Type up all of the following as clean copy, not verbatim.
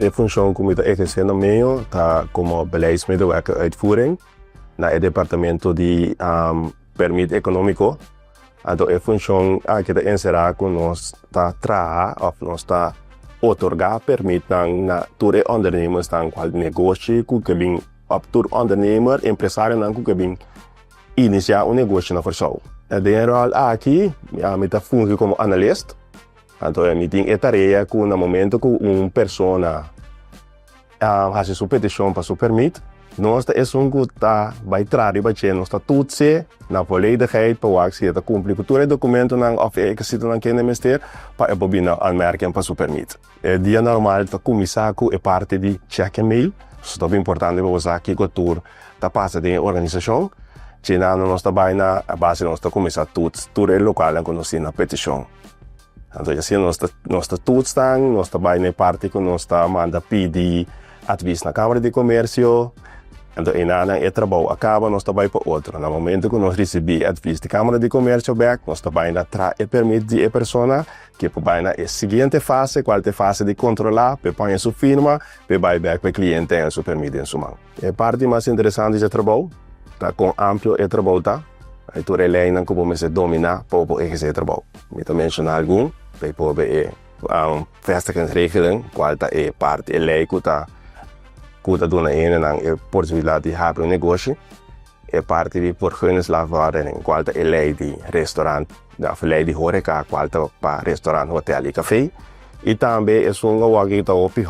de functie como de Ehekushon di Maneho tá como beleidsmedewerker uitvoering na het departamento de permit económico. Então é função que está em Sera que nós está trabalhar ou nós está otorgar permit na todos os ondernemers dan qual negócio que vem op todo ondernemer empresário dan que vem iniciar negócio na versão. De rol aqui me está fungindo como analista. Então eu tenho a tarefa que no momento que uma pessoa faz sua petição para seu permit, nós estamos vai trazer para nós tudo na volledigheid para que se cumprir com todo o documento of que se na que Ministerio para bobina aanmerken para seu permit. É dia normal para começar com a parte de check mail, isso é importante para você que o tour tá passa de organização, que nós trabalha na base nós começar tudo é local que nós na petição. Então assim nós tudo estão, nós trabalha na parte que nós manda pedir adviso na Câmara de Comércio. Então, e trabalho acaba, nós trabalhamos para outro. No momento que nós recebemos adviso da Câmara de Comércio, nós trabalhamos para permitir a pessoa que vai na seguinte fase, qual é a fase de controlar, para pôr a sua firma, para vai para o cliente ter o permit em sua mão. A parte mais interessante do trabalho, está com amplo o trabalho, aí tu relena como você domina para exercer o trabalho. Eu vou mencionar algum, para poder vestigingsregeling, qual é a parte, a lei que está dona na possibilidade de abrir negócio é parte de vergunningslaagwaardiging, qual é a lei de restaurante, a lei de horeca, qual é para restaurante, hotel e café. E também é uma que está op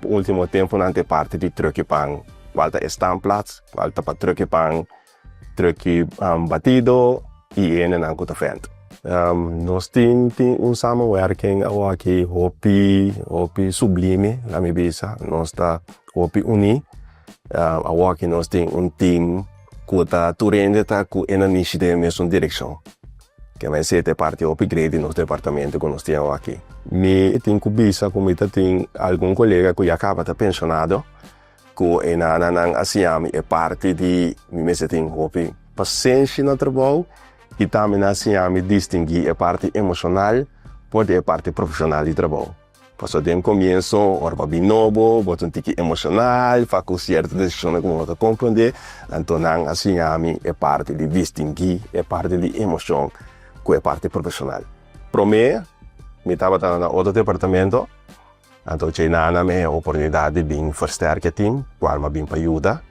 último tempo na parte de truckpan, qual é standplaats, qual é para truckpan, truck batido e na que está nós temos samenwerking aqui, hopi sublime, na minha visa, nós está hopi uni, aqui nós temos team que está turende com uma iniciativa mesmo direção, que vai ser parte upgrade no departamento que nós temos aqui. Me tenho que visa como tem algum colega que já acaba de pensionado, que é parte de me tem hopi paciência no trabalho. E também assim me distinguir a parte emocional por a parte profissional de trabalho. Passou de começo, orba bem novo, botou um tique emocional, faz com certa decisão como você compreender, então assim a parte de distinguir a parte de emoção com a parte profissional. Para mim, me estava no outro departamento, então tinha a oportunidade de vir versterker o time, qual me vim para ajudar,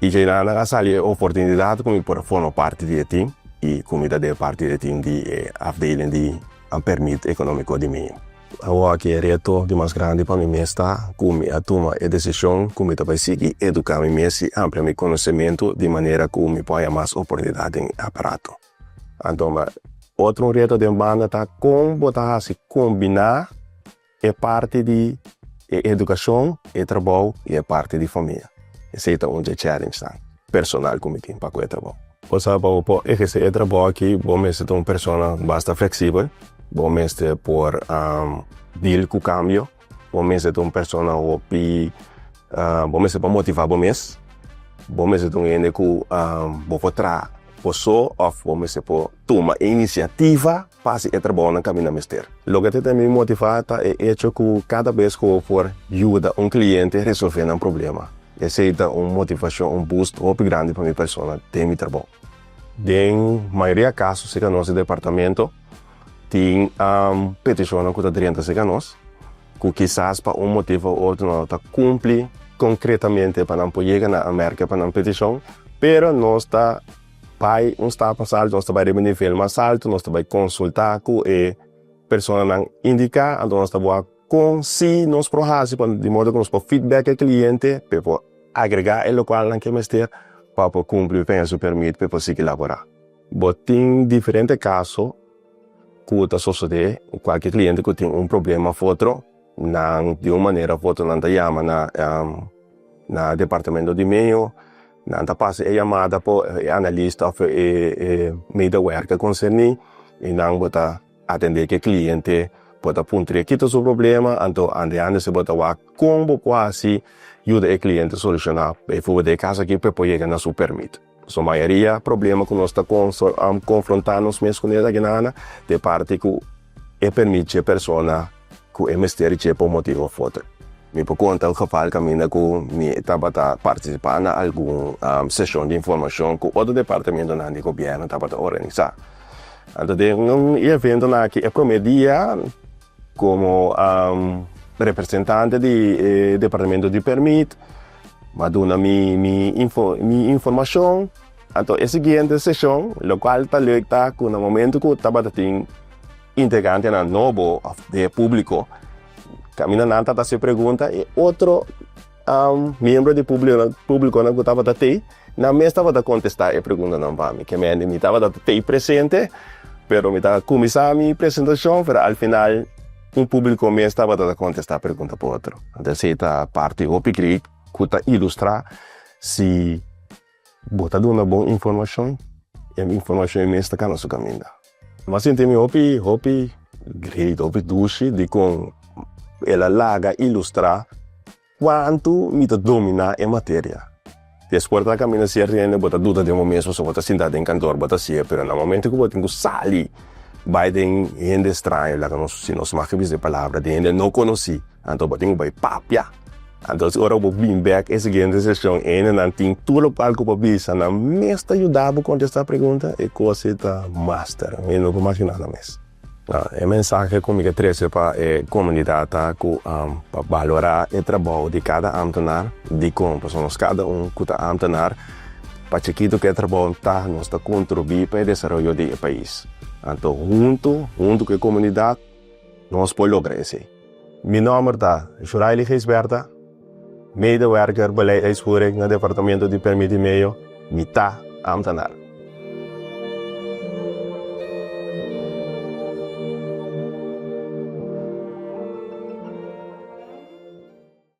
e tinha a oportunidade como por formar parte do time. E comida de parte do time de afdeling de permit económico de mim. Agora que é reto de mais grande para mim está como a tomar a decisão como vai seguir educar mim e ampliar meu conhecimento de maneira que me ponha mais oportunidade em aparato. Então, outro reto de banda está como botar se combinar a parte de educação, e trabalho e a parte de família. Esse é um challenge personal como tem para o trabalho. Você pode exercer o trabalho aqui, você ser uma pessoa bastante flexível, você por deal com o cambio, você ser uma pessoa que você pode motivar você, você ser um que você trabalha ou você pode tomar iniciativa para fazer o trabalho no caminho do Ministério. O que também motiva é que cada vez que você for ajudar um cliente a resolver um problema. Essa é uma motivação, um boost muito grande para a minha pessoa de meu trabalho. Em maioria dos casos, no nosso departamento, tem petições que estão dentro de nós, que quizás para um motivo ou outro não está cumprir concretamente para não poder na América para uma petição, mas nós está vai passando, nós está vai nível mais alto, nós está vai consultar com a pessoa não indicar, então nós está vai conseguir nos projetos de modo que nós podemos feedback ao cliente para agregar o local na que Ministério para cumprir o seu permit para conseguir elaborar. Mas tem diferentes casos que está sucedendo, qualquer cliente que tem problema outro, de uma maneira outro não chama na departamento de meio, não passa a chamada para o analista ou medewerker concernido e não pode atender que o cliente pode apontar aqui o seu problema, então andando se pode ver como quase ajuda o cliente a solucionar e fazer caso aqui para poder ganhar seu permit. A maioria dos problemas que nós estamos confrontando mesmo com essa guinana, de parte que permite a pessoa que o Ministério tem por motivo outro. Me por conta o geval caminho com me estava participar na algum sessão de informação com outro departamento do governo estava organizar. Então tem evento na que é comedia como representante do departamento de permit, mas dona mi informação. Então a seguinte sessão, local está com no momento que estava tem integrante na novo de público. Camina nanta tá se pergunta e outro membro de público não estava até na mesa estava a contestar a pergunta não para mim que me estava até presente, pero me estava começar a minha apresentação, pero al final público me estava a contestar a pergunta para outro. Então essa parte o que ilustrar se botar uma boa informação e a informação me está no seu caminho. Mas então me hopi great hopi dushi de com ela larga ilustrar quanto me domina a matéria. Depois da caminho se arrenda bota dúvida de momento só bota sentado em cantor bota se, pero no momento que bota sali vai den gente estranha lá que se nós marcamos de palavra de gente não conheci, então bota vai papia. Então agora vou vir back essa seguinte sessão ainda não tem tudo o palco para bisa na mesta ajudava a contestar a pergunta e coisa tá master, eu não vou imaginar na mesa. A mensagem comigo trouxe para a comunidade para valorar o trabalho de cada ámtenar, de como pessoas cada que está ámtenar, para que o trabalho está contribuir para o desenvolvimento do país. Então, junto com a comunidade, nós podemos lograr isso. Meu nome é Juraily Gijsbertha, medewerker beleid uitvoering no Departamento de Permit e Meio, mita ámtenar.